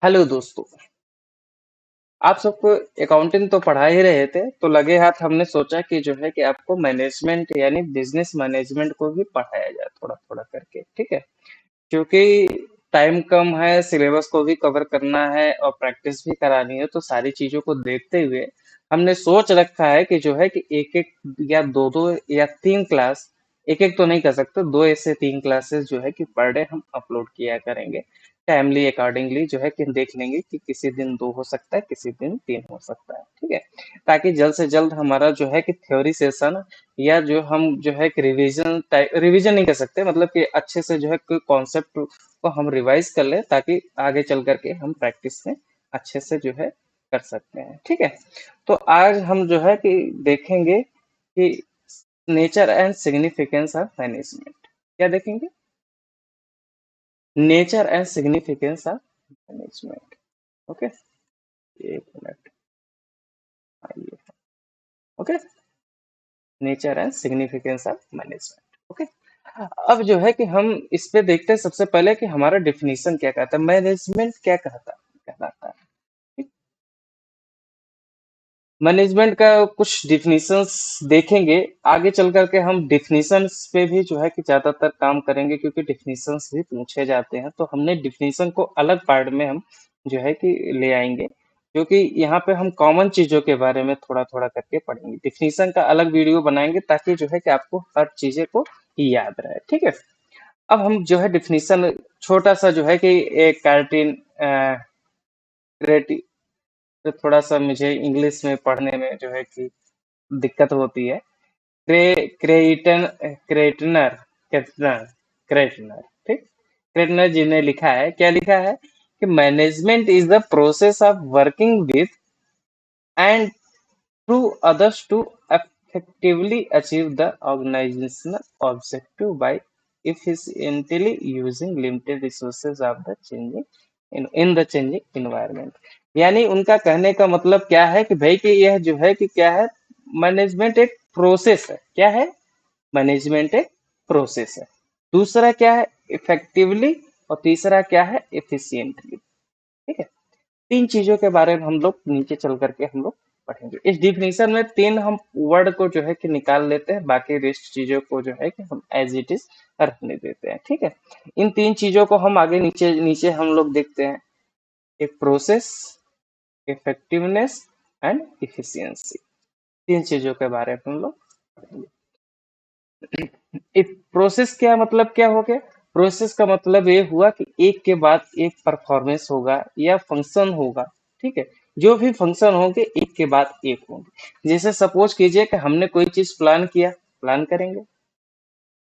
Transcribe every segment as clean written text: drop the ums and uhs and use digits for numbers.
Hello दोस्तों। आप सबको अकाउंटिंग तो पढ़ा ही रहे थे, तो लगे हाथ हमने सोचा कि जो है कि आपको मैनेजमेंट यानी बिजनेस मैनेजमेंट को भी पढ़ाया जाए थोड़ा थोड़ा करके, ठीक है। क्योंकि टाइम कम है, सिलेबस को भी कवर करना है और प्रैक्टिस भी करानी है, तो सारी चीजों को देखते हुए हमने सोच रखा है कि जो है कि एक एक या दो दो या तीन क्लास, एक एक तो नहीं कर सकते, दो ऐसे तीन क्लासेस जो है कि पर डे हम अपलोड किया करेंगे। टाइमली अकॉर्डिंगली जो है कि देख लेंगे कि किसी दिन दो हो सकता है, किसी दिन तीन हो सकता है, ठीक है। ताकि जल्द से जल्द हमारा जो है कि थ्योरी सेशन या जो हम जो है कि रिवीजन टाइप, रिवीजन नहीं कर सकते, मतलब कि अच्छे से जो है कोई कॉन्सेप्ट को हम रिवाइज कर ले, ताकि आगे चल करके हम प्रैक्टिस में अच्छे से जो है कर सकते हैं, ठीक है। तो आज हम जो है कि देखेंगे कि nature and significance of management. क्या देखेंगे? Nature and significance of management. Okay, एक मिनट, आइए। Okay, nature and significance of management. Okay, अब जो है कि हम इस पे देखते हैं सबसे पहले कि हमारा डिफिनीशन क्या कहता है, मैनेजमेंट क्या कहलाता है। मैनेजमेंट का कुछ डिफिनीशंस देखेंगे, आगे चल करके हम डिफिनीशंस पे भी जो है कि ज्यादातर काम करेंगे, क्योंकि डिफिनीशंस भी पूछे जाते हैं, तो हमने डिफिनीशन को अलग पार्ट में हम जो है कि ले आएंगे, क्योंकि यहाँ पे हम कॉमन चीजों के बारे में थोड़ा थोड़ा करके पढ़ेंगे। डिफिनीशन का अलग वीडियो बनाएंगे ताकि जो है कि आपको हर चीजें को याद रहे, ठीक है। अब हम जो है डिफिनीशन छोटा सा जो है कि एक कार्टिन तो थोड़ा सा मुझे इंग्लिश में पढ़ने में जो है कि दिक्कत होती है। क्रेटन क्रेटनर क्रेटनर क्रेटनर, ठीक। क्रेटनर जी ने लिखा है, क्या लिखा है कि management is the process of working with and through others to effectively achieve the organizational objective by efficiently using limited resources of the changing in the changing environment। यानी उनका कहने का मतलब क्या है कि भाई कि यह जो है कि क्या है, मैनेजमेंट एक प्रोसेस है। क्या है? मैनेजमेंट एक प्रोसेस है। दूसरा क्या है? इफेक्टिवली। और तीसरा क्या है? एफिशिएंटली, ठीक है। तीन चीजों के बारे में हम लोग नीचे चल करके हम लोग पढ़ेंगे। इस डिफिनीशन में तीन हम वर्ड को जो है कि निकाल लेते हैं, बाकी रेस्ट चीजों को जो है कि हम एज इट इज रखने देते हैं, ठीक है। इन तीन चीजों को हम आगे नीचे नीचे हम लोग देखते हैं। एक प्रोसेस, इफेक्टिवनेस एंड इफिशियंसी। तीन चीजों के बारे में हम लोग पढ़ेंगे। एक प्रोसेस क्या मतलब क्या हो गया? प्रोसेस का मतलब ये हुआ कि एक के बाद एक परफॉर्मेंस होगा या फंक्शन होगा, ठीक है। जो भी फंक्शन होंगे एक के बाद एक होंगे। जैसे सपोज कीजिए कि हमने कोई चीज प्लान किया, प्लान करेंगे।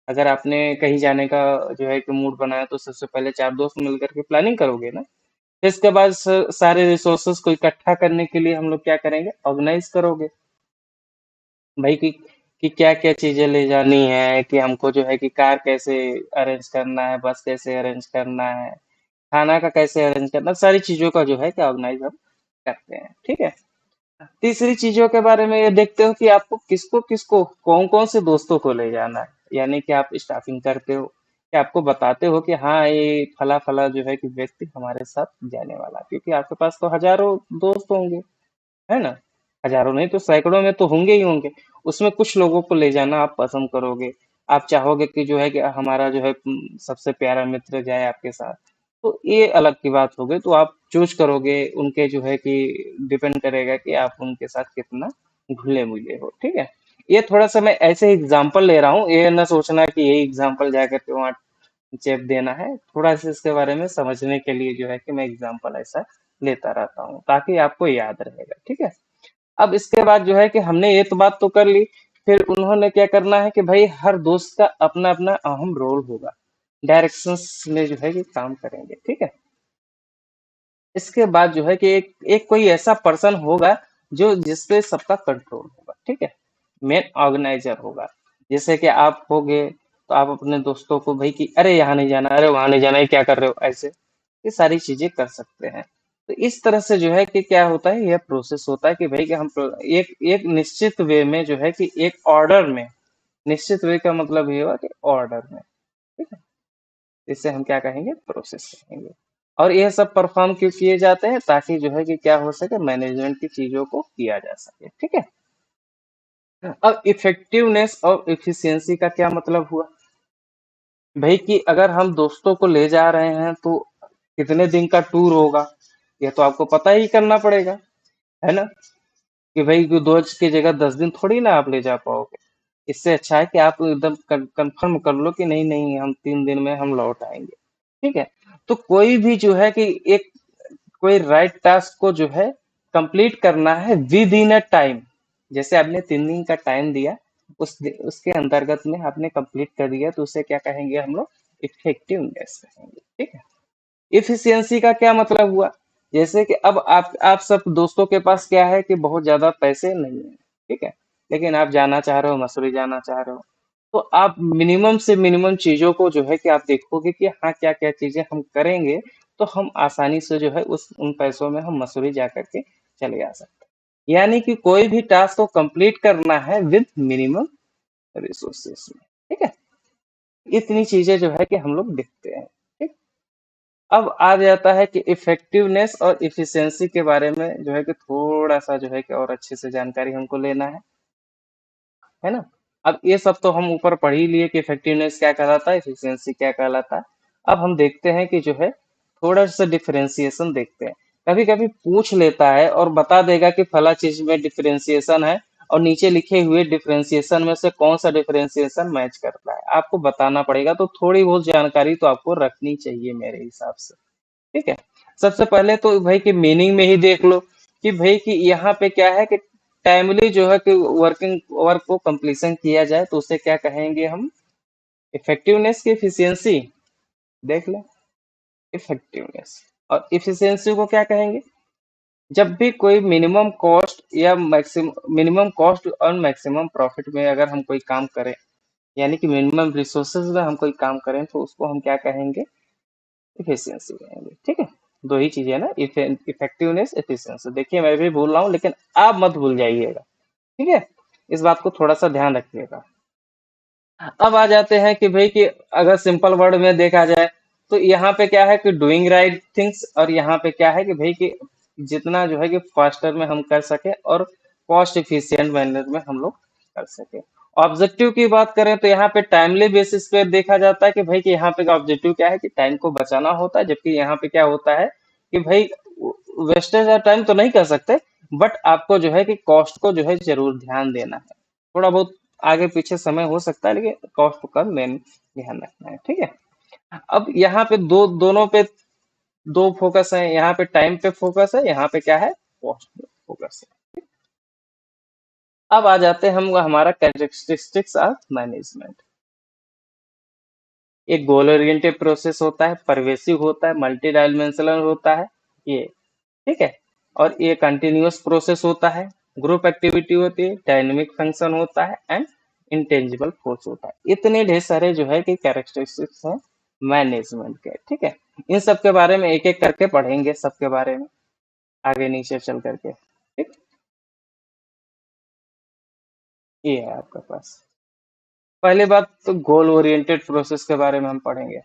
अगर आपने कहीं जाने का जो है कि मूड बनाया, तो सबसे पहले चार दोस्त मिलकर के प्लानिंग करोगे ना। फिर इसके बाद सारे रिसोर्सेस को इकट्ठा करने के लिए हम लोग क्या करेंगे? ऑर्गेनाइज करोगे भाई कि क्या क्या चीजें ले जानी है, कि हमको जो है कि कार कैसे अरेंज करना है, बस कैसे अरेंज करना है, खाना का कैसे अरेंज करना है, सारी चीजों का जो है कि ऑर्गेनाइज हम करते हैं, ठीक है। तीसरी चीजों के बारे में ये देखते हो कि आपको किसको किसको कौन कौन से दोस्तों को ले जाना है, यानी कि आप स्टाफिंग करते हो कि आपको बताते हो कि हाँ ये फला फला जो है कि व्यक्ति हमारे साथ जाने वाला है। क्योंकि आपके पास तो हजारों दोस्त होंगे, है ना। हजारों नहीं तो सैकड़ों में तो होंगे ही होंगे। उसमें कुछ लोगों को ले जाना आप पसंद करोगे। आप चाहोगे कि जो है कि हमारा जो है सबसे प्यारा मित्र जाए आपके साथ। तो ये अलग की बात हो गई, तो आप चूज करोगे उनके जो है कि डिपेंड करेगा कि आप उनके साथ कितना घुले मिले हो, ठीक है। ये थोड़ा सा मैं ऐसे एग्जांपल ले रहा हूँ, ये ना सोचना कि यही एग्जांपल जाकर के वहाँ चेप देना है। थोड़ा सा इसके बारे में समझने के लिए जो है कि मैं एग्जांपल ऐसा लेता रहता हूँ, ताकि आपको याद रहेगा, ठीक है। अब इसके बाद जो है कि हमने ये तो बात तो कर ली। फिर उन्होंने क्या करना है कि भाई हर दोस्त का अपना अपना अहम रोल होगा, डायरेक्शंस में जो है कि काम करेंगे, ठीक है। इसके बाद जो है कि एक कोई ऐसा पर्सन होगा जो जिसपे सबका कंट्रोल होगा, ठीक है। मेन ऑर्गेनाइजर होगा। जैसे कि आप होगे तो आप अपने दोस्तों को भाई कि अरे यहाँ नहीं जाना, अरे वहां नहीं जाना, ये क्या कर रहे हो, ऐसे ये सारी चीजें कर सकते हैं। तो इस तरह से जो है कि क्या होता है, यह प्रोसेस होता है कि भाई कि एक एक निश्चित वे में जो है कि एक ऑर्डर में, निश्चित वे का मतलब ये हुआ कि ऑर्डर में, ठीक है। इसे हम क्या कहेंगे? प्रोसेस कहेंगे। और ये सब परफॉर्म क्यों किए जाते हैं, ताकि जो है कि क्या हो सके, मैनेजमेंट की चीजों को किया जा सके। ठीक है। अब इफेक्टिवनेस और इफिशियंसी का क्या मतलब हुआ, भाई कि अगर हम दोस्तों को ले जा रहे हैं तो कितने दिन का टूर होगा, ये तो आपको पता ही करना पड़ेगा, है ना। कि भाई कि 2 की जगह 10 दिन थोड़ी ना आप ले जा पाओगे। इससे अच्छा है कि आप एकदम कंफर्म कर लो कि नहीं नहीं, हम 3 दिन में हम लौट आएंगे। ठीक है। तो कोई भी जो है कि एक कोई राइट टास्क को जो है कंप्लीट करना है विद इन अ टाइम, जैसे आपने 3 दिन का टाइम दिया, उसके अंतर्गत में आपने कंप्लीट कर दिया, तो उसे क्या कहेंगे हम लोग, इफेक्टिवनेस कहेंगे। ठीक है। इफिशियंसी का क्या मतलब हुआ, जैसे कि अब आप सब दोस्तों के पास क्या है कि बहुत ज्यादा पैसे नहीं है। ठीक है। लेकिन आप जाना चाह रहे हो, मसूरी जाना चाह रहे हो, तो आप मिनिमम से मिनिमम चीजों को जो है कि आप देखोगे कि हाँ क्या क्या चीजें हम करेंगे, तो हम आसानी से जो है उस उन पैसों में हम मसूरी जा करके चले आ सकते हैं। यानी कि कोई भी टास्क को कंप्लीट करना है विद मिनिमम रिसोर्सेस में। ठीक है। इतनी चीजें जो है कि हम लोग देखते हैं। ठीक। अब आ जाता है कि इफेक्टिवनेस और इफिशियंसी के बारे में जो है कि थोड़ा सा जो है कि और अच्छे से जानकारी हमको लेना है ना। अब ये सब तो हम ऊपर पढ़ ही लिए कि इफेक्टिवनेस क्या कहलाता है, इफिशियंसी क्या कहलाता है। अब हम देखते हैं कि जो है थोड़ा सा डिफरेंशिएशन देखते हैं। कभी कभी पूछ लेता है और बता देगा कि फला चीज में डिफरेंशिएशन है, और नीचे लिखे हुए डिफरेंशिएशन में से कौन सा डिफरेंशिएशन मैच करता है आपको बताना पड़ेगा। तो थोड़ी बहुत जानकारी तो आपको रखनी चाहिए मेरे हिसाब से। ठीक है। सबसे पहले तो भाई कि मीनिंग में ही देख लो कि भाई कि यहाँ पे क्या है कि टाइमली जो है कि वर्क को कंप्लीशन किया जाए, तो उसे क्या कहेंगे हम, इफेक्टिवनेस की इफिशियंसी। देख ले, इफेक्टिवनेस और इफिशियंसी को क्या कहेंगे, जब भी कोई मिनिमम कॉस्ट या मैक्सिमम मिनिमम कॉस्ट और मैक्सिमम प्रॉफिट में अगर हम कोई काम करें, यानी कि मिनिमम रिसोर्सेज में हम कोई काम करें, तो उसको हम क्या कहेंगे, इफिशियंसी कहेंगे। ठीक है। दो ही चीजें है ना, इफेक्टिवनेस एफिशिएंसी। देखिए मैं भी भूल रहा हूँ, लेकिन आप मत भूल जाइएगा। ठीक है। इस बात को थोड़ा सा ध्यान रखिएगा। अब आ जाते हैं कि भाई कि अगर सिंपल वर्ड में देखा जाए, तो यहाँ पे क्या है कि डूइंग राइट थिंग्स, और यहाँ पे क्या है कि भाई कि जितना जो है कि फास्टर में हम कर सके और कॉस्ट इफिशिएंट मैनर में हम लोग कर सके। ऑब्जेक्टिव की बात करें तो यहाँ पे टाइमली बेसिस पे देखा जाता है कि भाई कि यहाँ पे का ऑब्जेक्टिव क्या है कि टाइम को बचाना होता है, जबकि यहाँ पे क्या होता है कि भाई वेस्टेज ऑफ टाइम तो नहीं कर सकते, बट आपको जो है कि कॉस्ट को जो है जरूर ध्यान देना है। थोड़ा बहुत आगे पीछे समय हो सकता है, लेकिन कॉस्ट का मेन ध्यान रखना है। ठीक है। अब यहाँ पे दोनों पे दो फोकस है, यहाँ पे टाइम पे फोकस है, यहाँ पे क्या है, कॉस्ट पे फोकस है। अब आ जाते हैं हम हमारा कैरेक्टरिस्टिक्स ऑफ मैनेजमेंट। एक गोल ओरिएंटेड प्रोसेस होता है, परवेसिव होता है, मल्टी डायमेंशनल होता है ये। ठीक है। और ये कंटिन्यूअस प्रोसेस होता है, ग्रुप एक्टिविटी होती है, डायनेमिक फंक्शन होता है, एंड इंटेंजिबल फोर्स होता है। इतने ढेर सारे जो है कि कैरेक्टरिस्टिक्स हैं मैनेजमेंट के। ठीक है। इन सब के बारे में एक एक करके पढ़ेंगे, सबके बारे में आगे नीचे चल करके। ठीक। ये है आपके पास। पहली बात तो गोल ओरिएंटेड प्रोसेस के बारे में हम पढ़ेंगे।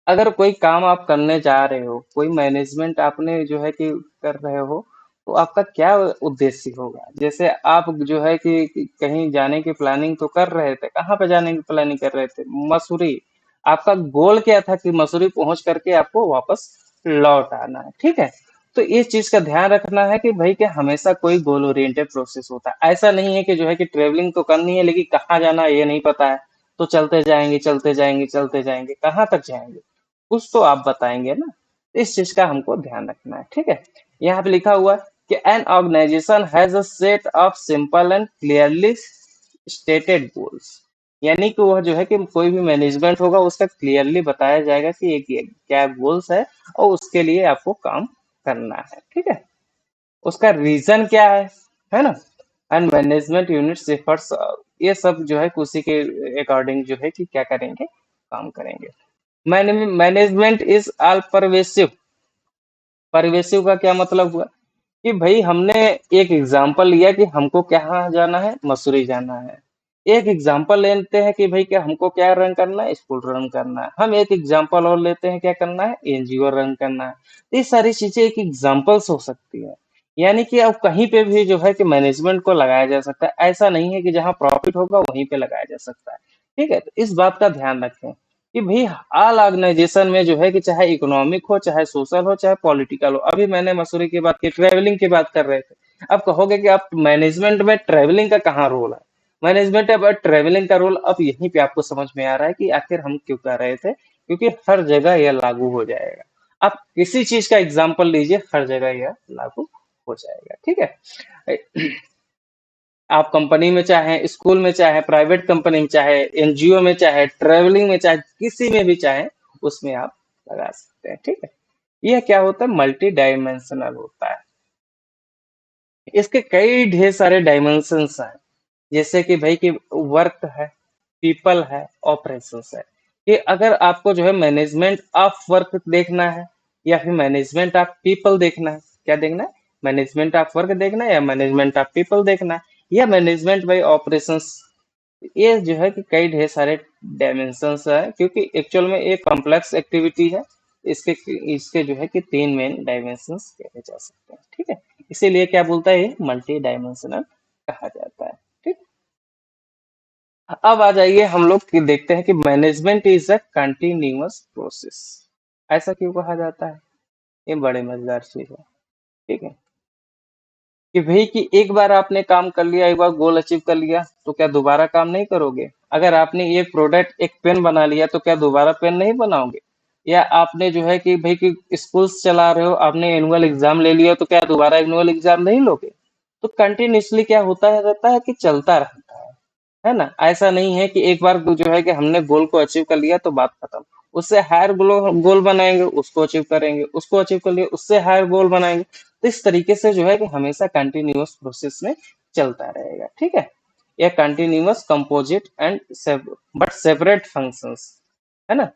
अगर कोई काम आप करने जा रहे हो, कोई मैनेजमेंट आपने जो है कि कर रहे हो, तो आपका क्या उद्देश्य होगा। जैसे आप जो है कि कहीं जाने की प्लानिंग तो कर रहे थे, कहाँ पे जाने की प्लानिंग कर रहे थे, मसूरी। आपका गोल क्या था कि मसूरी पहुंच करके आपको वापस लौट आना है। ठीक है। तो इस चीज का ध्यान रखना है कि भाई कि हमेशा कोई गोल ओरिएंटेड प्रोसेस होता है। ऐसा नहीं है कि जो है कि ट्रेवलिंग तो करनी है, लेकिन कहाँ जाना है ये नहीं पता है, तो चलते जाएंगे चलते जाएंगे चलते जाएंगे, कहाँ तक जाएंगे कुछ तो आप बताएंगे ना। इस चीज का हमको ध्यान रखना है। ठीक है। यहाँ पे लिखा हुआ है कि an organisation has a set of simple and clearly stated goals. यानी कि वह जो है कि कोई भी मैनेजमेंट होगा, उसका क्लियरली बताया जाएगा कि ये क्या गोल्स है, और उसके लिए आपको काम करना है। ठीक है। उसका रीजन क्या है ना। एंड मैनेजमेंट यूनिट्स एफर्ट्स, ये सब जो है कि उसी के अकॉर्डिंग जो है कि क्या करेंगे, काम करेंगे। Management is all pervasive. Pervasive का क्या मतलब हुआ कि भाई हमने एक एग्जांपल लिया कि हमको कहाँ जाना है, मसूरी जाना है। एक एग्जाम्पल लेते हैं कि भाई क्या हमको क्या रन करना है, स्कूल रन करना है। हम एक एग्जाम्पल और लेते हैं, क्या करना है, एनजीओ रन करना है। तो ये सारी चीजें एक एग्जाम्पल्स हो सकती है। यानी कि अब कहीं पे भी जो है कि मैनेजमेंट को लगाया जा सकता है, ऐसा नहीं है कि जहां प्रॉफिट होगा वहीं पे लगाया जा सकता है। ठीक है, तो इस बात का ध्यान रखें कि भाई ऑल ऑर्गेनाइजेशन में जो है कि चाहे इकोनॉमिक हो, चाहे सोशल हो, चाहे पॉलिटिकल हो। अभी मैंने मसूरी की बात की, ट्रेवलिंग की बात कर रहे थे। अब कहोगे कि आप मैनेजमेंट में ट्रेवलिंग का कहाँ रोल है। मैनेजमेंट अब ट्रेवलिंग का रोल अब यहीं पे आपको समझ में आ रहा है कि आखिर हम क्यों कर रहे थे, क्योंकि हर जगह यह लागू हो जाएगा। आप किसी चीज का एग्जाम्पल लीजिए, हर जगह यह लागू हो जाएगा। ठीक है, आप कंपनी में चाहे, स्कूल में चाहे, प्राइवेट कंपनी में चाहे, एनजीओ में चाहे, ट्रेवलिंग में चाहे, किसी में भी चाहे, उसमें आप लगा सकते हैं। ठीक है, यह क्या होता है, मल्टी डायमेंशनल होता है। इसके कई ढेर सारे डायमेंशंस हैं। जैसे कि भाई कि वर्क है, पीपल है, ऑपरेशंस है। कि अगर आपको जो है मैनेजमेंट ऑफ वर्क देखना है, या फिर मैनेजमेंट ऑफ पीपल देखना है, क्या देखना है, मैनेजमेंट ऑफ वर्क देखना है, या मैनेजमेंट ऑफ पीपल देखना है, या मैनेजमेंट बाय ऑपरेशंस। ये जो है कि कई ढेर सारे डायमेंशंस है, क्योंकि एक्चुअल में ये कॉम्प्लेक्स एक्टिविटी है। इसके इसके जो है कि तीन मेन डायमेंशंस कहे जा सकते हैं। ठीक है, इसीलिए क्या बोलता है, मल्टी डायमेंशनल कहा जाता है। ठीक, अब आ जाइए हम लोग कि देखते हैं कि management is a continuous process. ऐसा क्यों कहा जाता है, ये बड़े मजेदार चीज है। ठीक है, कि भाई कि एक बार आपने काम कर लिया, एक बार गोल अचीव कर लिया, तो क्या दोबारा काम नहीं करोगे। अगर आपने ये प्रोडक्ट एक पेन बना लिया, तो क्या दोबारा पेन नहीं बनाओगे। या आपने जो है कि भाई कि स्कूल्स चला रहे हो, आपने एनुअल एग्जाम ले लिया, तो क्या दोबारा एनुअल एग्जाम नहीं लोगे। तो कंटिन्यूसली क्या होता है, रहता है कि चलता रहता है ना। ऐसा नहीं है कि एक बार जो है कि हमने गोल को अचीव कर लिया तो बात खत्म। उससे हायर गोल गोल बनाएंगे, उसको अचीव करेंगे, उसको अचीव कर लिया, उससे हायर गोल बनाएंगे। तो इस तरीके से जो है कि हमेशा कंटिन्यूअस प्रोसेस में चलता रहेगा। ठीक है, यह continuous composite and but separate functions है ना।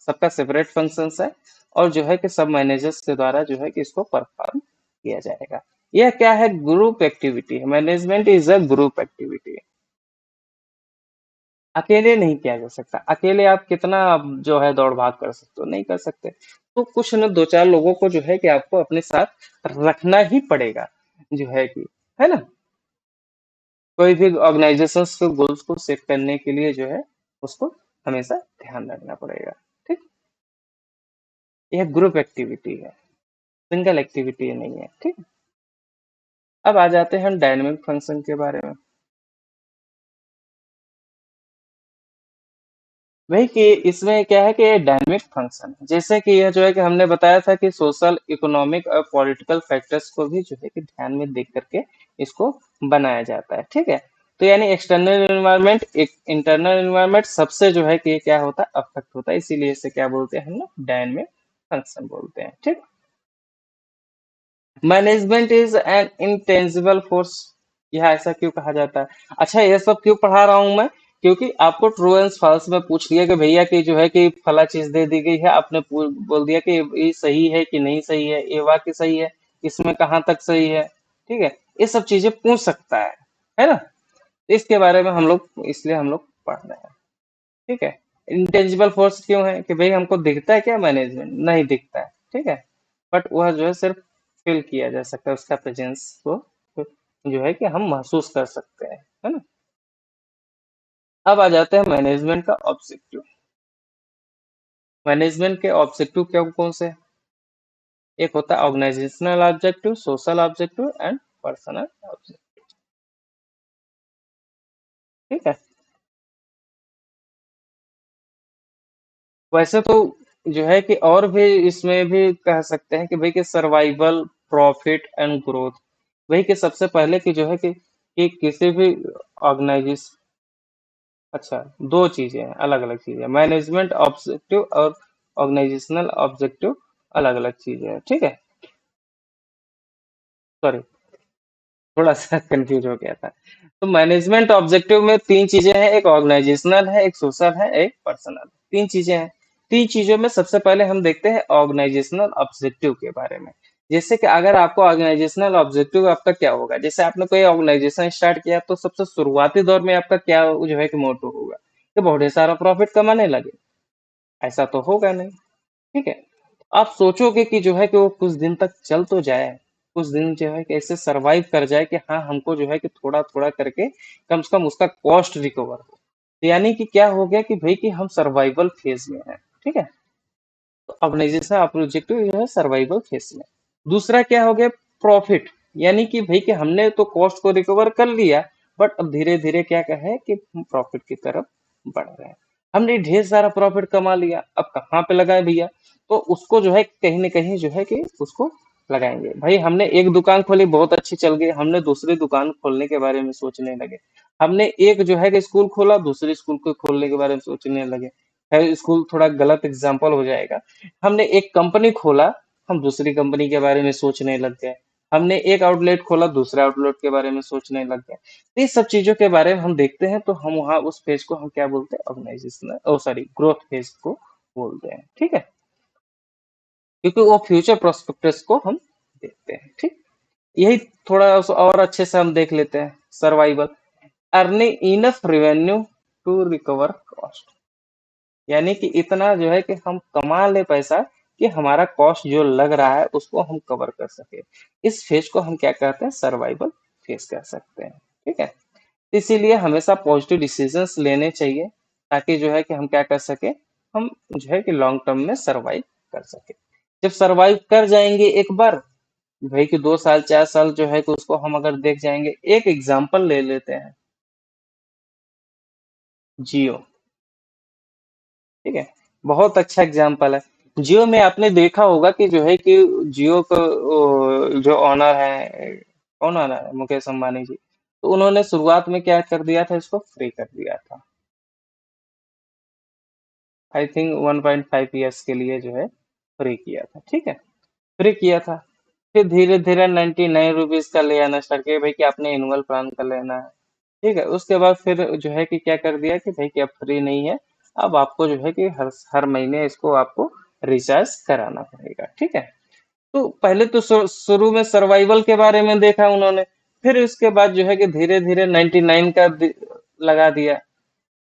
सबका सेपरेट फंक्शंस है, और जो है कि सब मैनेजर्स के द्वारा जो है कि इसको परफॉर्म किया जाएगा। यह क्या है, ग्रुप एक्टिविटी है। Management is a group activity. अकेले नहीं किया जा सकता। अकेले आप कितना जो है दौड़ भाग कर सकते हो, नहीं कर सकते। तो कुछ न दो चार लोगों को जो है कि आपको अपने साथ रखना ही पड़ेगा, जो है कि, है ना। कोई भी ऑर्गेनाइजेशन के गोल्स को सेट करने के लिए जो है उसको हमेशा ध्यान रखना पड़ेगा। ठीक, यह ग्रुप एक्टिविटी है, सिंगल एक्टिविटी नहीं है। ठीक, अब आ जाते हैं हम डायनेमिक फंक्शन के बारे में। वही कि इसमें क्या है कि ये डायनेमिक फंक्शन है। जैसे कि यह जो है कि हमने बताया था कि सोशल, इकोनॉमिक और पॉलिटिकल फैक्टर्स को भी जो है कि ध्यान में देख करके इसको बनाया जाता है। ठीक है, तो यानी एक्सटर्नल एनवायरनमेंट, एक इंटरनल एनवायरनमेंट, सबसे जो है कि ये क्या होता है, अफेक्ट होता है। इसीलिए इसे क्या बोलते हैं हम लोग, डायनेमिक फंक्शन बोलते हैं। ठीक, management is an intangible force. यह ऐसा क्यों कहा जाता है। अच्छा, ये सब क्यों पढ़ा रहा हूं मैं, क्योंकि आपको ट्रू एंड फॉल्स में पूछ लिया कि भैया कि जो है कि फला चीज दे दी गई है, आपने बोल दिया कि ये सही है कि नहीं सही है, ये वाक्य सही है, इसमें कहाँ तक सही है। ठीक है, ये सब चीजें पूछ सकता है ना। इसके बारे में हम लोग, इसलिए हम लोग पढ़ रहे हैं। ठीक है, इंटेंजिबल फोर्स क्यों है, कि भाई हमको दिखता है क्या, मैनेजमेंट नहीं दिखता है। ठीक है, बट वह जो है सिर्फ फील किया जा सकता है, उसका प्रेजेंस को जो है कि हम महसूस कर सकते हैं, है ना। अब आ जाते हैं मैनेजमेंट का ऑब्जेक्टिव। मैनेजमेंट के ऑब्जेक्टिव क्या कौन से हैं? एक होता है organisational objective, social objective and personal objective. ठीक है, वैसे तो जो है कि और भी इसमें भी कह सकते हैं कि भाई कि सर्वाइवल, प्रॉफिट एंड ग्रोथ। वही कि सबसे पहले की जो है कि किसी भी ऑर्गेनाइजेशन, अच्छा, दो चीजें हैं, अलग अलग चीजें, मैनेजमेंट ऑब्जेक्टिव और ऑर्गेनाइजेशनल ऑब्जेक्टिव अलग अलग चीजें हैं। ठीक है, सॉरी, थोड़ा सा कंफ्यूज हो गया था। तो मैनेजमेंट ऑब्जेक्टिव में तीन चीजें हैं, एक ऑर्गेनाइजेशनल है, एक सोशल है, एक पर्सनल। तीन चीजें हैं। तीन चीजों में सबसे पहले हम देखते हैं ऑर्गेनाइजेशनल ऑब्जेक्टिव के बारे में। जैसे कि अगर आपको ऑर्गेनाइजेशनल ऑब्जेक्टिव आपका क्या होगा, जैसे आपने कोई ऑर्गेनाइजेशन स्टार्ट किया तो सबसे शुरुआती दौर में आपका क्या जो है कि मोटो होगा कि बहुत ही सारा प्रॉफिट कमाने लगे। ऐसा तो होगा नहीं। ठीक है, आप सोचोगे कि जो है कि वो कुछ दिन तक चल तो जाए, कुछ दिन जो है कि ऐसे सरवाइव कर जाए कि हाँ हमको जो है कि थोड़ा थोड़ा करके कम से कम उसका कॉस्ट रिकवर हो। तो यानी कि क्या हो गया कि भाई कि हम सर्वाइवल फेज में हैं। ठीक है, तो ऑर्गेनाइजेशन ऑब्जेक्टिव जो है सर्वाइवल फेज में। दूसरा क्या हो गया, प्रॉफिट। यानी कि भाई कि हमने तो कॉस्ट को रिकवर कर लिया, बट अब धीरे धीरे क्या कहे कि हम प्रॉफिट की तरफ बढ़ रहे हैं। हमने ढेर सारा प्रॉफिट कमा लिया, अब कहाँ पे लगाए भैया? तो उसको जो है कहीं ना कहीं जो है कि उसको लगाएंगे। भाई हमने एक दुकान खोली, बहुत अच्छी चल गई, हमने दूसरी दुकान खोलने के बारे में सोचने लगे। हमने एक जो है कि स्कूल खोला, दूसरी स्कूल को खोलने के बारे में सोचने लगे। है स्कूल थोड़ा गलत एग्जाम्पल हो जाएगा। हमने एक कंपनी खोला, हम दूसरी कंपनी के बारे में सोचने लग गए। हमने एक आउटलेट खोला, दूसरे आउटलेट के बारे में सोचने लग गए। तो ये सब चीजों के बारे में हम देखते हैं तो हम वहाँ उस फेज को हम क्या बोलते हैं, ऑर्गेनाइजेशन ओ सॉरी ग्रोथ फेज को बोलते हैं। ठीक है, क्योंकि वो फ्यूचर प्रोस्पेक्टस को हम देखते हैं। ठीक, यही थोड़ा और अच्छे से हम देख लेते हैं। Survival, earning enough revenue to recover cost. यानी कि इतना जो है कि हम कमा ले पैसा कि हमारा कॉस्ट जो लग रहा है उसको हम कवर कर सके। इस फेज को हम क्या कहते हैं, सर्वाइवल फेज कह सकते हैं। ठीक है, इसीलिए हमेशा पॉजिटिव डिसीजंस लेने चाहिए, ताकि जो है कि हम क्या कर सके, हम जो है कि लॉन्ग टर्म में सर्वाइव कर सके। जब सर्वाइव कर जाएंगे एक बार, भाई कि 2 साल 4 साल जो है कि उसको हम अगर देख जाएंगे, एक एग्जाम्पल ले लेते हैं, जियो। ठीक है, बहुत अच्छा एग्जाम्पल है। जियो में आपने देखा होगा कि जो है कि जियो को जो ऑनर है, कौन ऑनर है, मुकेश अंबानी जी। तो उन्होंने शुरुआत में क्या कर दिया था, इसको फ्री कर दिया था। आई थिंक 1.5 ईयर्स के लिए जो है फ्री किया था। ठीक है, फ्री किया था। फिर धीरे धीरे 99 रुपीज का ले आना स्टार्ट किया, भाई कि आपने एनुअल प्लान का लेना है। ठीक है, उसके बाद फिर जो है कि क्या कर दिया कि भाई कि अब फ्री नहीं है, अब आपको जो है कि हर हर महीने इसको आपको रिचार्ज कराना पड़ेगा। ठीक है, तो पहले तो शुरू में सर्वाइवल के बारे में देखा उन्होंने, फिर उसके बाद जो है कि धीरे धीरे 99 का लगा दिया,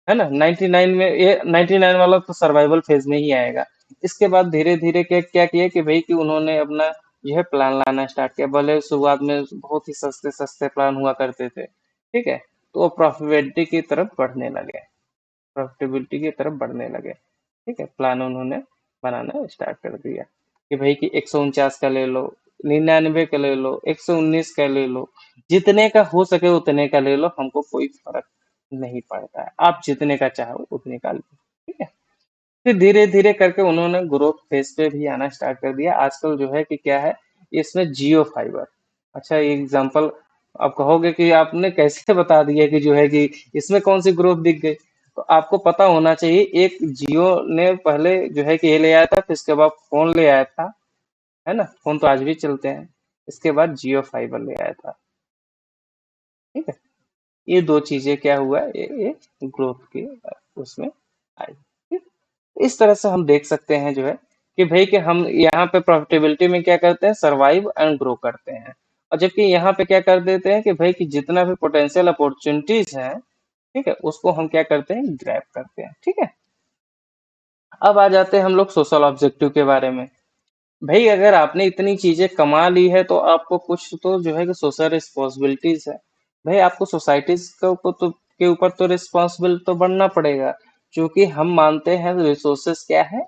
है ना। 99 में ये 99 वाला तो सर्वाइवल फेज में ही आएगा। इसके बाद धीरे धीरे क्या क्या किया कि भाई कि उन्होंने अपना यह प्लान लाना स्टार्ट किया। भले शुरुआत में बहुत ही सस्ते सस्ते प्लान हुआ करते थे। ठीक है, तो वो प्रॉफिटेबिलिटी की तरफ बढ़ने लगे, प्रॉफिटेबिलिटी की तरफ बढ़ने लगे। ठीक है, प्लान उन्होंने बनाना स्टार्ट कर दिया कि भाई कि 149 का ले लो, 99 का ले लो, 119 का ले लो, जितने का हो सके उतने का ले लो, हमको कोई फर्क नहीं पड़ता है, आप जितने का चाहो उतने का लो। ठीक है, फिर धीरे धीरे करके उन्होंने ग्रोथ फेज पे भी आना स्टार्ट कर दिया। आजकल जो है कि क्या है, इसमें जियो फाइबर। अच्छा, एग्जांपल आप कहोगे कि आपने कैसे बता दिया कि जो है कि इसमें कौन सी ग्रोथ दिख गई। तो आपको पता होना चाहिए, एक जियो ने पहले जो है कि ये ले आया था, फिर इसके बाद फोन ले आया था, है ना, फोन तो आज भी चलते हैं। इसके बाद जियो फाइबर ले आया था। ठीक है, ये दो चीजें क्या हुआ, ये ग्रोथ के उसमें आई। ठीक? इस तरह से हम देख सकते हैं जो है कि भाई कि हम यहाँ पे प्रॉफिटेबिलिटी में क्या करते हैं, सरवाइव एंड ग्रो करते हैं। और जबकि यहाँ पे क्या कर देते हैं कि भाई कि जितना भी पोटेंशियल अपॉर्चुनिटीज हैं, ठीक है, उसको हम क्या करते हैं, ग्रैब करते हैं। ठीक है, अब आ जाते हैं हम लोग सोशल ऑब्जेक्टिव के बारे में। भाई अगर आपने इतनी चीजें कमा ली है तो आपको कुछ तो जो है कि सोशल रिस्पॉन्सिबिलिटीज है। भाई आपको सोसाइटीज के ऊपर तो रिस्पॉन्सिबल तो बनना पड़ेगा, क्योंकि हम मानते हैं रिसोर्सेस क्या है,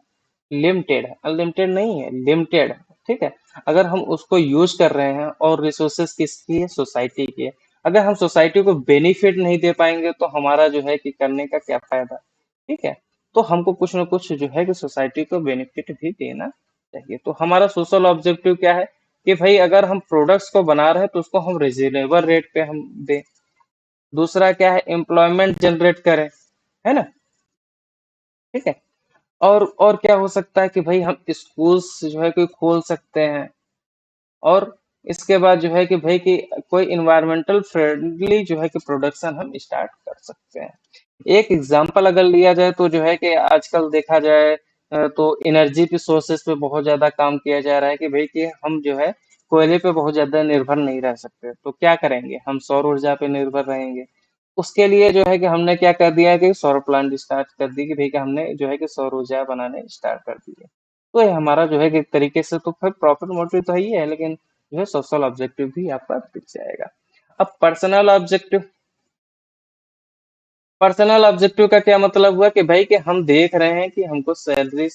लिमिटेड है, अनलिमिटेड नहीं है, लिमिटेड है। ठीक है, अगर हम उसको यूज कर रहे हैं और रिसोर्सेस किसकी है, सोसाइटी की है। अगर हम सोसाइटी को बेनिफिट नहीं दे पाएंगे तो हमारा जो है कि करने का क्या फायदा। ठीक है, तो हमको कुछ ना कुछ जो है कि सोसाइटी को बेनिफिट भी देना चाहिए। तो हमारा सोशल ऑब्जेक्टिव क्या है कि भाई अगर हम प्रोडक्ट्स को बना रहे हैं तो उसको हम रिजनेबल रेट पे हम दें। दूसरा क्या है, एम्प्लॉयमेंट जनरेट करें, है ना। ठीक है, और क्या हो सकता है कि भाई हम स्कूल्स जो है कि खोल सकते हैं। और इसके बाद जो है कि भाई कि कोई इन्वायरमेंटल फ्रेंडली जो है कि प्रोडक्शन हम स्टार्ट कर सकते हैं। एक एग्जांपल अगर लिया जाए तो जो है कि आजकल देखा जाए तो एनर्जी के सोर्सेस पे बहुत ज्यादा काम किया जा रहा है कि भाई कि हम जो है कोयले पे बहुत ज्यादा निर्भर नहीं रह सकते, तो क्या करेंगे, हम सौर ऊर्जा पे निर्भर रहेंगे। उसके लिए जो है कि हमने क्या कर दिया है कि सौर प्लांट स्टार्ट कर दी कि भाई कि हमने जो है कि सौर ऊर्जा बनाने स्टार्ट कर दिए। तो ये हमारा जो है कि एक तरीके से तो फिर प्रॉफिट मोटिव तो है ही है, लेकिन जो है सोशल ऑब्जेक्टिव भी आपका दिख जाएगा। अब पर्सनल ऑब्जेक्टिव का क्या मतलब हुआ कि भाई कि हम देख रहे हैं कि हमको सैलरी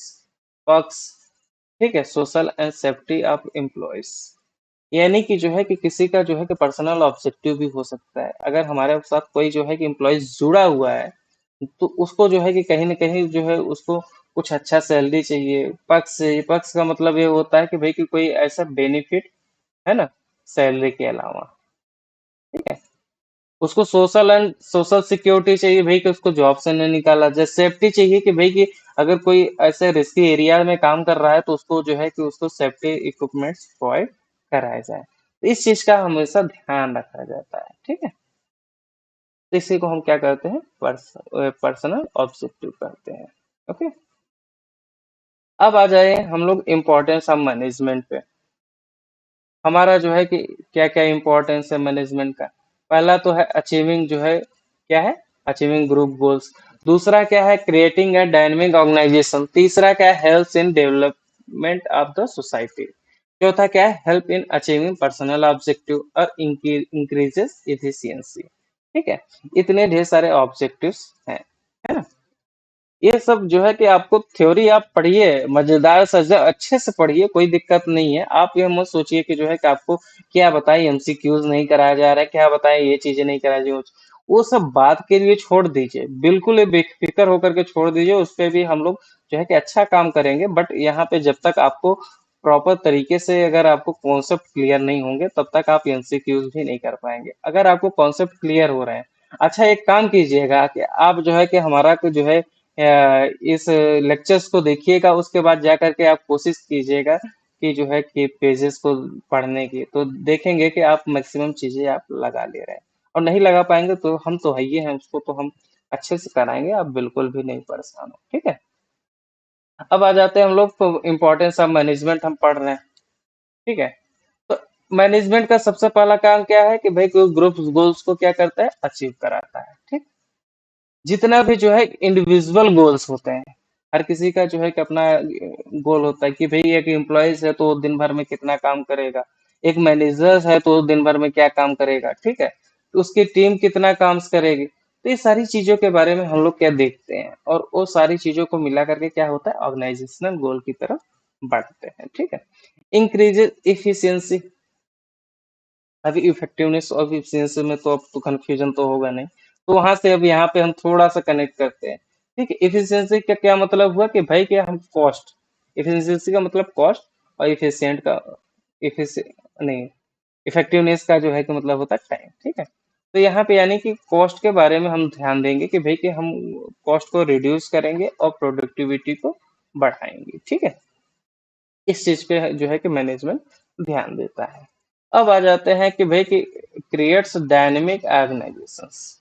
पक्ष, ठीक है, social and safety of employees, यानी कि जो है कि किसी का जो है कि पर्सनल ऑब्जेक्टिव भी हो सकता है। अगर हमारे साथ कोई जो है कि एम्प्लॉयज जुड़ा हुआ है, तो उसको जो है कि कहीं ना कहीं जो है उसको कुछ अच्छा सैलरी चाहिए, पक्ष चाहिए। पक्ष का मतलब ये होता है कि भाई कि कोई ऐसा बेनिफिट, है ना, सैलरी के अलावा, ठीक है। उसको सोशल सिक्योरिटी चाहिए भाई कि उसको जॉब से नहीं निकाला जाए, सेफ्टी चाहिए कि भाई कि अगर कोई ऐसे रिस्की एरिया में काम कर रहा है तो उसको जो है कि उसको सेफ्टी इक्विपमेंट्स प्रोवाइड कराया जाए। तो इस चीज का हमेशा ध्यान रखा जाता है, ठीक है। तो इसी को हम क्या करते हैं, पर्सनल ऑब्जेक्टिव कहते हैं। ओके। अब आ जाए हम लोग इम्पोर्टेंस ऑफ मैनेजमेंट पे। हमारा जो है कि क्या क्या इंपॉर्टेंस है मैनेजमेंट का। पहला तो है अचीविंग, जो है क्या है, अचीविंग ग्रुप गोल्स। दूसरा क्या है, क्रिएटिंग ए डायनेमिक ऑर्गेनाइजेशन। तीसरा क्या है, help in development of the society. चौथा क्या है, help in achieving personal objective और इंक्रीजेस एफिशिएंसी। ठीक है, इतने ढेर सारे ऑब्जेक्टिव्स हैं, है ना। ये सब जो है कि आपको थ्योरी आप पढ़िए, मजेदार सजा अच्छे से पढ़िए, कोई दिक्कत नहीं है। आप ये मत सोचिए कि जो है कि आपको क्या बताए एमसीक्यूज नहीं कराया जा रहा है, क्या बताए ये चीजें नहीं कराई जा, वो सब बात के लिए छोड़ दीजिए, बिल्कुल ये बेफिक्र होकर के छोड़ दीजिए। उस पे भी हम लोग जो है कि अच्छा काम करेंगे। बट यहाँ पे जब तक आपको प्रॉपर तरीके से अगर आपको कॉन्सेप्ट क्लियर नहीं होंगे तब तक आप एमसीक्यूज भी नहीं कर पाएंगे। अगर आपको कॉन्सेप्ट क्लियर हो रहे हैं, अच्छा एक काम कीजिएगा कि आप जो है कि हमारा को जो है इस लेक्चर्स को देखिएगा, उसके बाद जा करके आप कोशिश कीजिएगा कि जो है कि पेजेस को पढ़ने की, तो देखेंगे कि आप मैक्सिमम चीजें आप लगा ले रहे हैं। और नहीं लगा पाएंगे तो हम तो है ही हैं, उसको तो हम अच्छे से कराएंगे, आप बिल्कुल भी नहीं परेशान हो, ठीक है। अब आ जाते हैं हम लोग तो इम्पोर्टेंस ऑफ मैनेजमेंट हम पढ़ रहे हैं, ठीक है। तो मैनेजमेंट का सबसे पहला काम क्या है कि भाई कोई ग्रुप गोल्स को क्या करता है, अचीव कराता है, ठीक। जितना भी जो है इंडिविजुअल गोल्स होते हैं, हर किसी का जो है कि अपना गोल होता है कि भाई एक एम्प्लॉयज है तो वो दिन भर में कितना काम करेगा, एक मैनेजर है तो वो दिन भर में क्या काम करेगा, ठीक है, तो उसकी टीम कितना काम करेगी। तो ये सारी चीजों के बारे में हम लोग क्या देखते हैं, और वो सारी चीजों को मिला करके क्या होता है, ऑर्गेनाइजेशनल गोल की तरफ बढ़ते हैं, ठीक है। Increases efficiency. अभी इफेक्टिवनेस और एफिशिएंसी में तो अब तो कंफ्यूजन तो होगा नहीं, तो वहां से अब यहाँ पे हम थोड़ा सा कनेक्ट करते हैं। ठीक है, इफिशियंसी का क्या मतलब हुआ कि भाई क्या हम कॉस्ट, इफिशियंसी का मतलब कॉस्ट, और इफिशिएंट का इफिशि नहीं, इफेक्टिवनेस का जो है कि मतलब होता है टाइम, ठीक है। तो यहाँ पे यानी कि कॉस्ट के बारे में हम ध्यान देंगे कि भाई कि हम कॉस्ट को रिड्यूस करेंगे और प्रोडक्टिविटी को बढ़ाएंगे, ठीक है। इस चीज पे जो है कि मैनेजमेंट ध्यान देता है। अब आ जाते हैं कि भाई कि क्रिएट्स डायनेमिक ऑर्गेनाइजेशंस।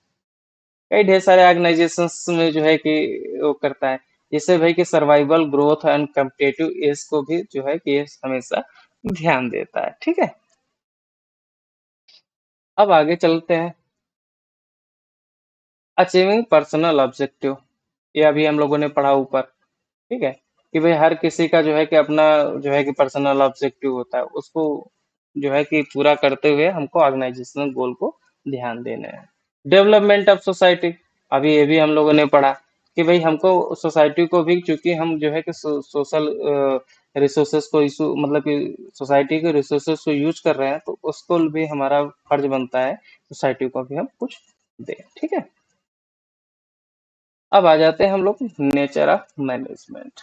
कई ढेर सारे ऑर्गेनाइजेशंस में जो है कि वो करता है, जैसे भाई कि survival growth and competitive edge को भी जो है कि ये हमेशा ध्यान देता है, ठीक है। अब आगे चलते हैं, अचीविंग पर्सनल ऑब्जेक्टिव। ये अभी हम लोगों ने पढ़ा ऊपर, ठीक है, कि भाई हर किसी का जो है कि अपना जो है कि पर्सनल ऑब्जेक्टिव होता है, उसको जो है कि पूरा करते हुए हमको ऑर्गेनाइजेशनल गोल को ध्यान देना है। डेवलपमेंट ऑफ सोसाइटी, अभी ये भी हम लोगों ने पढ़ा कि भाई हमको सोसाइटी को भी, चूंकि हम जो है कि सोशल रिसोर्सेस को इशू मतलब कि सोसाइटी के रिसोर्सेस को यूज कर रहे हैं, तो उसको भी हमारा फर्ज बनता है सोसाइटी को भी हम कुछ दें, ठीक है। अब आ जाते हैं हम लोग nature of management.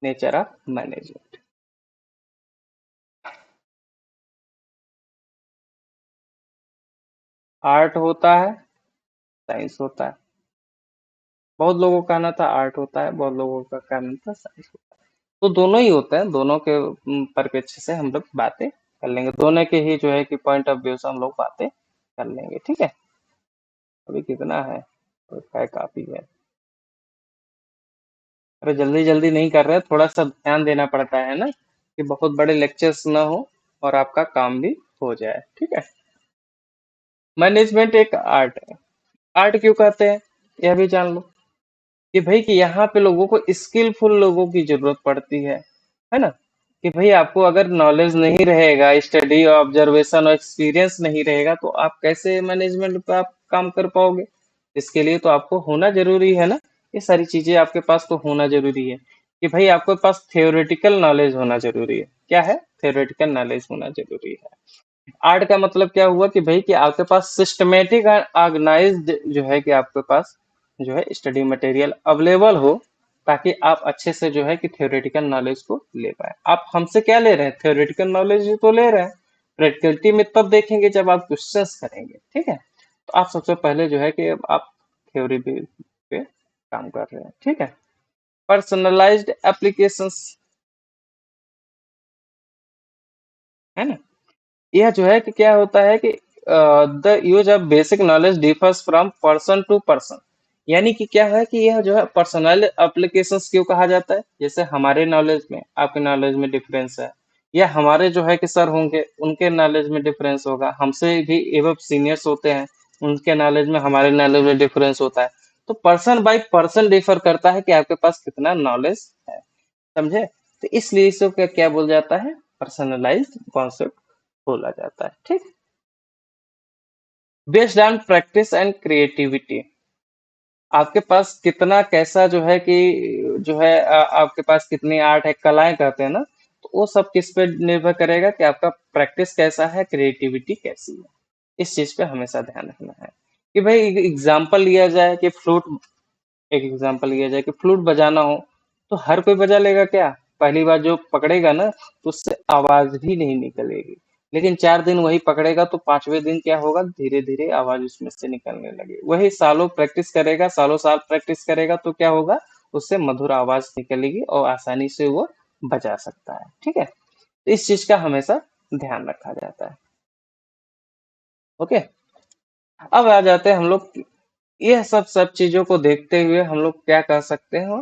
Nature of management, art होता है, साइंस होता है। बहुत लोगों का कहना था आर्ट होता है, बहुत लोगों का कहना था साइंस होता है। तो दोनों ही होते हैं, दोनों के परिप्रेक्ष्य से हम लोग बातें कर लेंगे, दोनों के ही जो है कि पॉइंट ऑफ व्यू से हम लोग बातें कर लेंगे, ठीक है। अभी कितना है, और क्या काफी है। अरे जल्दी जल्दी नहीं कर रहे, थोड़ा सा ध्यान देना पड़ता है ना, कि बहुत बड़े लेक्चर्स ना हो और आपका काम भी हो जाए, ठीक है। मैनेजमेंट एक आर्ट है। आर्ट क्यों कहते हैं, यह भी जान लो, कि भाई कि यहाँ पे लोगों को स्किलफुल लोगों की जरूरत पड़ती है ना। कि भाई आपको अगर नॉलेज नहीं रहेगा, स्टडी ऑब्जर्वेशन और एक्सपीरियंस नहीं रहेगा, तो आप कैसे मैनेजमेंट पे आप काम कर पाओगे। इसके लिए तो आपको होना जरूरी है ना, ये सारी चीजें आपके पास तो होना जरूरी है। कि भाई आपके पास थियोरेटिकल नॉलेज होना जरूरी है। क्या है, थियोरेटिकल नॉलेज होना जरूरी है। आर्ट का मतलब क्या हुआ कि भाई कि आपके पास सिस्टमेटिक ऑर्गेनाइज्ड जो है कि आपके पास जो है स्टडी मटेरियल अवेलेबल हो, ताकि आप अच्छे से जो है कि थ्योरेटिकल नॉलेज को ले पाए। आप हमसे क्या ले रहे हैं, थ्योरेटिकल नॉलेज तो ले रहे हैं, प्रैक्टिकलिटी में तब देखेंगे जब आप क्वेश्चंस करेंगे, ठीक है। तो आप सबसे पहले जो है कि आप थ्योरी पे काम कर रहे हैं, ठीक है। पर्सनलाइज्ड एप्लीकेशंस, है ना। यह जो है कि क्या होता है कि the use of basic knowledge differs from person to person. यानी कि क्या है कि यह जो है पर्सनल एप्लीकेशंस क्यों कहा जाता है, जैसे हमारे नॉलेज में आपके नॉलेज में डिफरेंस है, या हमारे जो है कि सर होंगे उनके नॉलेज में डिफरेंस होगा, हमसे भी एवं सीनियर्स होते हैं उनके नॉलेज में हमारे नॉलेज में डिफरेंस होता है। तो पर्सन बाय पर्सन डिफर करता है कि आपके पास कितना नॉलेज है, समझे। तो इसलिए इसको क्या क्या बोल जाता है, पर्सनलाइज्ड कॉन्सेप्ट बोला जाता है, ठीक। Based on practice and creativity, आपके पास कितना कैसा जो है कि जो है आपके पास कितनी आर्ट है, कलाएं कहते हैं ना, तो वो सब किस पे निर्भर करेगा कि आपका प्रैक्टिस कैसा है, क्रिएटिविटी कैसी है। इस चीज पे हमेशा ध्यान रखना है। कि भाई एग्जाम्पल लिया जाए कि फ्लूट, एक एग्जांपल लिया जाए कि फ्लूट बजाना हो, तो हर कोई बजा लेगा क्या, पहली बार जो पकड़ेगा ना तो उससे आवाज भी नहीं निकलेगी। लेकिन 4 दिन वही पकड़ेगा तो 5वें दिन क्या होगा, धीरे धीरे आवाज उसमें से निकलने लगे। वही सालों प्रैक्टिस करेगा, सालों साल प्रैक्टिस करेगा तो क्या होगा, उससे मधुर आवाज निकलेगी और आसानी से वो बजा सकता है, ठीक है। तो इस चीज का हमेशा ध्यान रखा जाता है। ओके। अब आ जाते हैं हम लोग, यह सब सब चीजों को देखते हुए हम लोग क्या कह सकते हैं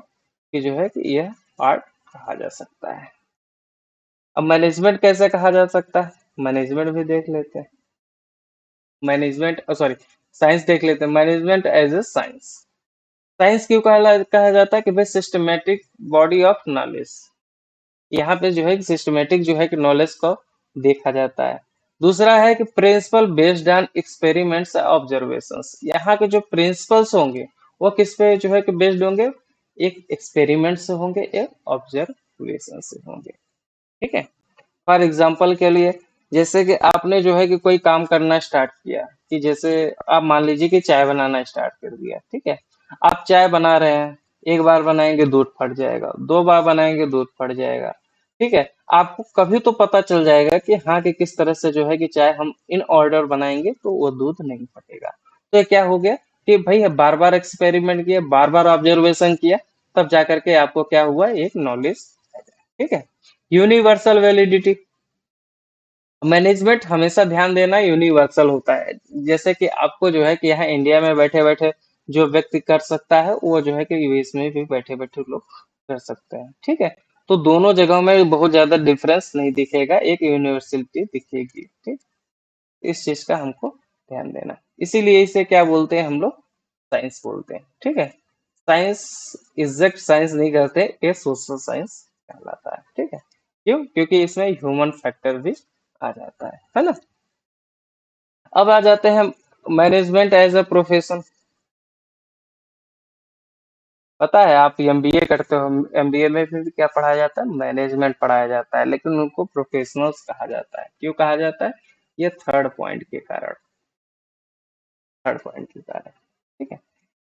कि जो है कि यह आर्ट कहा जा सकता है। अब मैनेजमेंट कैसे कहा जा सकता है, मैनेजमेंट भी देख लेते हैं। मैनेजमेंट सॉरी, साइंस देख लेते हैं, management as a science. Science क्यों कहा जाता है कि भाई सिस्टमेटिक बॉडी ऑफ नॉलेज, यहाँ पे जो है कि सिस्टमेटिक जो है कि नॉलेज को देखा जाता है। दूसरा है कि principle based on experiments observations, यहाँ के जो प्रिंसिपल्स होंगे वो किस पे जो है कि बेस्ड होंगे, एक एक्सपेरिमेंट से होंगे, एक ऑब्जर्वेशन से होंगे, ठीक है। फॉर एग्जाम्पल के लिए, जैसे कि आपने जो है कि कोई काम करना स्टार्ट किया, कि जैसे आप मान लीजिए कि चाय बनाना स्टार्ट कर दिया, ठीक है। आप चाय बना रहे हैं, एक बार बनाएंगे दूध फट जाएगा, 2 बार बनाएंगे दूध फट जाएगा, ठीक है। आपको कभी तो पता चल जाएगा कि हाँ कि किस तरह से जो है कि चाय हम इन ऑर्डर बनाएंगे तो वो दूध नहीं फटेगा। तो ये क्या हो गया कि भाई बार बार एक्सपेरिमेंट किया, बार बार ऑब्जर्वेशन किया, तब जाकर के आपको क्या हुआ, एक नॉलेज, ठीक है। यूनिवर्सल वैलिडिटी, मैनेजमेंट हमेशा ध्यान देना यूनिवर्सल होता है। जैसे कि आपको जो है कि यहाँ इंडिया में बैठे बैठे जो व्यक्ति कर सकता है, वो जो है कि यूएस में भी बैठे बैठे लोग कर सकते हैं, ठीक है। तो दोनों जगहों में बहुत ज्यादा डिफरेंस नहीं दिखेगा, एक यूनिवर्सलिटी दिखेगी, ठीक। इस चीज का हमको ध्यान देना, इसीलिए इसे क्या बोलते हैं हम लोग, साइंस बोलते हैं, ठीक है। साइंस एग्जैक्ट साइंस नहीं कहते, ये सोशल साइंस कहलाता है, ठीक है। क्यों, क्योंकि इसमें ह्यूमन फैक्टर भी आ जाता है ना। अब आ जाते हैं मैनेजमेंट एज अ प्रोफेशन। पता है आप एमबीए करते हो, एमबीए में भी क्या पढ़ाया जाता है, मैनेजमेंट पढ़ाया जाता है, लेकिन उनको प्रोफेशनल्स कहा जाता है। क्यों कहा जाता है, ये थर्ड पॉइंट के कारण, थर्ड पॉइंट के कारण, ठीक है।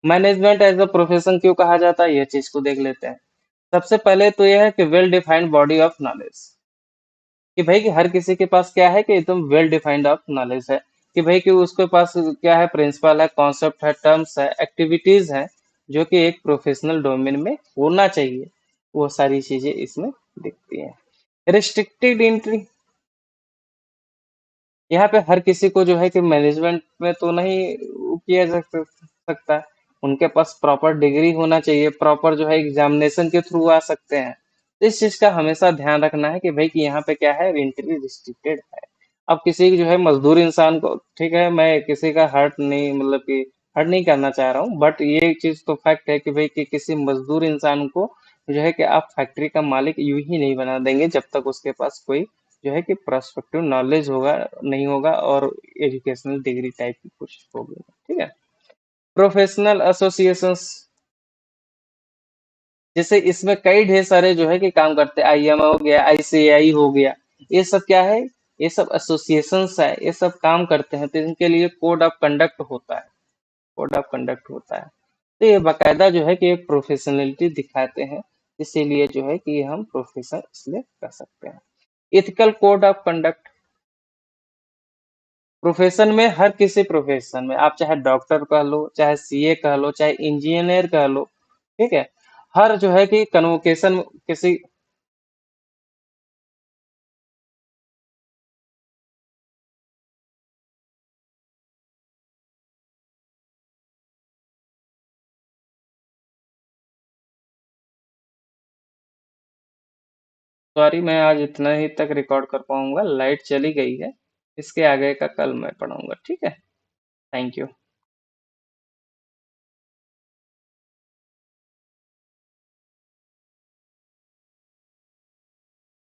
मैनेजमेंट एज अ प्रोफेशन क्यों कहा जाता है, ये चीज को देख लेते हैं। सबसे पहले तो यह है कि well defined body of knowledge, कि भाई कि हर किसी के पास क्या है कि एकदम वेल डिफाइंड ऑफ नॉलेज है, कि भाई कि उसके पास क्या है, प्रिंसिपल है, कॉन्सेप्ट है, टर्म्स है, एक्टिविटीज है, जो कि एक प्रोफेशनल डोमेन में होना चाहिए। वो सारी चीजें इसमें दिखती हैं। रिस्ट्रिक्टेड एंट्री, यहाँ पे हर किसी को जो है कि मैनेजमेंट में तो नहीं किया जा सकता, उनके पास प्रॉपर डिग्री होना चाहिए, प्रॉपर जो है एग्जामिनेशन के थ्रू आ सकते हैं। तो इस चीज का हमेशा ध्यान रखना है कि भाई कि यहाँ पे क्या है, एंट्री रिस्ट्रिक्टेड है। अब किसी की जो है मजदूर इंसान को, ठीक है, मैं किसी का हर्ट नहीं, मतलब कि हर्ट नहीं करना चाह रहा हूँ, बट ये चीज तो फैक्ट है कि भाई कि किसी मजदूर इंसान को जो है कि आप फैक्ट्री का मालिक यूं ही नहीं बना देंगे जब तक उसके पास कोई जो है कि प्रोस्पेक्टिव नॉलेज होगा, नहीं होगा, और एजुकेशनल डिग्री टाइप की कुछ होगी, ठीक है। प्रोफेशनल एसोसिएशंस, जैसे इसमें कई ढेर सारे जो है कि काम करते हैं, आईएमए हो गया, आईसीएआई हो गया, ये सब क्या है, ये सब एसोसिएशंस है, ये सब काम करते हैं, तो इनके लिए कोड ऑफ कंडक्ट होता है, कोड ऑफ कंडक्ट होता है। तो ये बाकायदा जो है कि एक प्रोफेशनलिटी दिखाते हैं, इसीलिए जो है कि ये हम प्रोफेशन इसलिए कर सकते हैं। Ethical code of conduct, profession में, हर किसी प्रोफेशन में, आप चाहे डॉक्टर कह लो, चाहे सीए कह लो, चाहे इंजीनियर कह लो, ठीक है, हर जो है कि कन्वोकेशन किसी, सॉरी मैं आज इतना ही तक रिकॉर्ड कर पाऊंगा, लाइट चली गई है, इसके आगे का कल मैं पढ़ाऊंगा, ठीक है। Thank you.